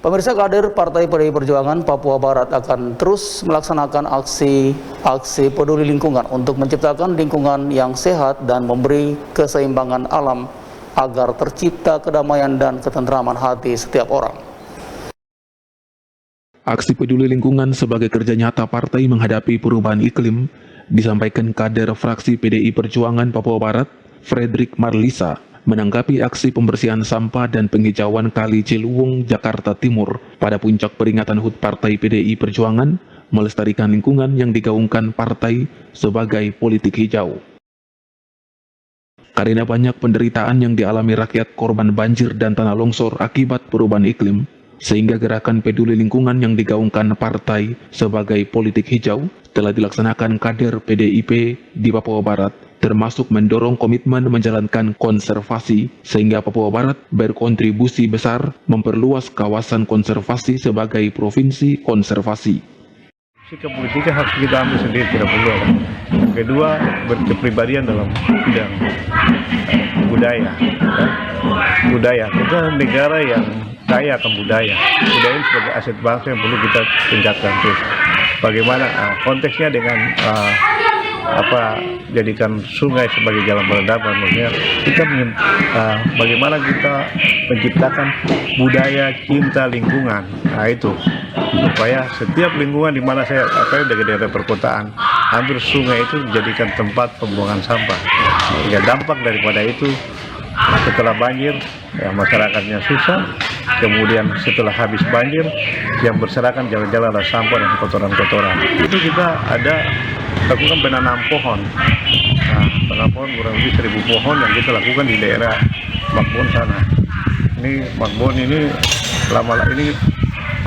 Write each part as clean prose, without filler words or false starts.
Pemirsa, kader Partai PDI Perjuangan Papua Barat akan terus melaksanakan aksi peduli lingkungan untuk menciptakan lingkungan yang sehat dan memberi keseimbangan alam agar tercipta kedamaian dan ketentraman hati setiap orang. Aksi peduli lingkungan sebagai kerja nyata partai menghadapi perubahan iklim disampaikan kader fraksi PDI Perjuangan Papua Barat, Frederick Marlisa, menanggapi aksi pembersihan sampah dan penghijauan Kali Ciliwung, Jakarta Timur pada puncak peringatan HUT Partai PDI Perjuangan melestarikan lingkungan yang digaungkan partai sebagai politik hijau. Karena banyak penderitaan yang dialami rakyat korban banjir dan tanah longsor akibat perubahan iklim, sehingga gerakan peduli lingkungan yang digaungkan partai sebagai politik hijau telah dilaksanakan kader PDIP di Papua Barat, termasuk mendorong komitmen menjalankan konservasi sehingga Papua Barat berkontribusi besar memperluas kawasan konservasi sebagai provinsi konservasi. Sikap politiknya harus kita ambil sendiri, tidak perlu. Yang kedua, berkepribadian dalam bidang budaya. Budaya, kita negara yang kaya akan budaya. Budaya ini sebagai aset bangsa yang perlu kita tingkatkan terus. Bagaimana konteksnya dengan jadikan sungai sebagai jalan peradaban, maksudnya kita bagaimana kita menciptakan budaya cinta lingkungan. Nah itu supaya setiap lingkungan di mana saya di daerah perkotaan, hampir sungai itu dijadikan tempat pembuangan sampah. Ya, dampak daripada itu setelah banjir ya, masyarakatnya susah. Kemudian setelah habis banjir yang berserakan jalan-jalan ada sampah dan kotoran-kotoran. Itu kita ada lakukan penanam pohon. Nah, penanam pohon kurang lebih 1.000 pohon yang kita lakukan di daerah Makbon sana. Ini Makbon ini lama ini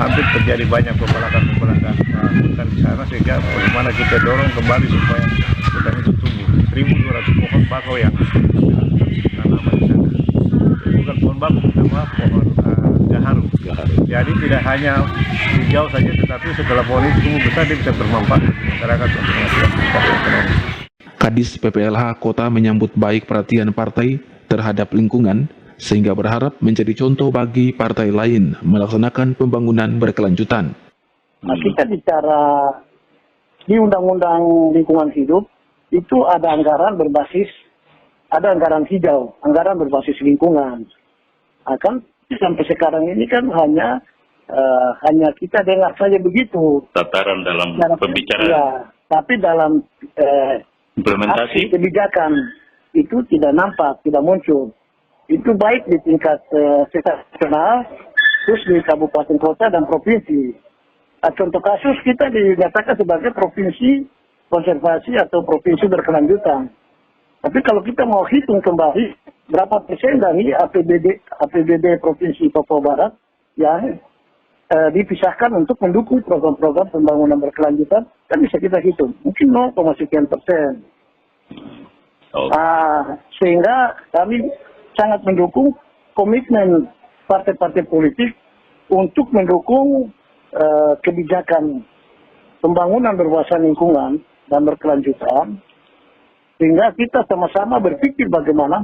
hampir terjadi banyak pembalakan hutan di sana, sehingga bagaimana kita dorong kembali supaya hutan itu tumbuh. 1.200 pohon bakau yang tanaman di sana. Bukan pohon bakau, nama pohon gaharu. Jadi tidak hanya hijau saja, tetapi setelah pohon itu tumbuh besar dia bisa bermanfaat bagi masyarakat untuk menghasilkan ekonomi. Kadis PPLH Kota menyambut baik perhatian partai terhadap lingkungan, sehingga berharap menjadi contoh bagi partai lain melaksanakan pembangunan berkelanjutan. Nah, kita bicara di Undang-Undang Lingkungan Hidup, itu ada anggaran anggaran hijau, anggaran berbasis lingkungan. Akan sampai sekarang ini kan hanya kita dengar saja begitu. Tataran dalam pembicaraan. Ya, tapi dalam implementasi kebijakan itu tidak nampak, tidak muncul. Itu baik di tingkat nasional, terus di kabupaten kota dan provinsi. Contoh kasus kita dinyatakan sebagai provinsi konservasi atau provinsi berkelanjutan. Tapi kalau kita mau hitung kembali berapa persen dari APBD Provinsi Papua Barat yang dipisahkan untuk mendukung program-program pembangunan berkelanjutan, kan bisa kita hitung. Mungkin 0,sekian%. Sehingga kami sangat mendukung komitmen partai-partai politik untuk mendukung kebijakan pembangunan berwawasan lingkungan dan berkelanjutan, sehingga kita sama-sama berpikir bagaimana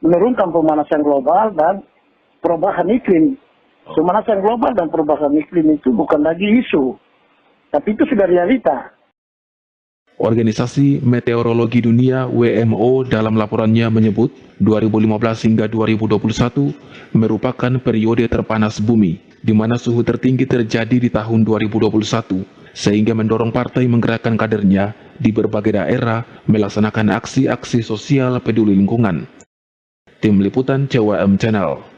menurunkan pemanasan global dan perubahan iklim. Pemanasan global dan perubahan iklim itu bukan lagi isu, tapi itu sudah realita. Organisasi Meteorologi Dunia WMO dalam laporannya menyebut 2015 hingga 2021 merupakan periode terpanas bumi, di mana suhu tertinggi terjadi di tahun 2021, sehingga mendorong partai menggerakkan kadernya di berbagai daerah melaksanakan aksi-aksi sosial peduli lingkungan. Tim Liputan CWM Channel.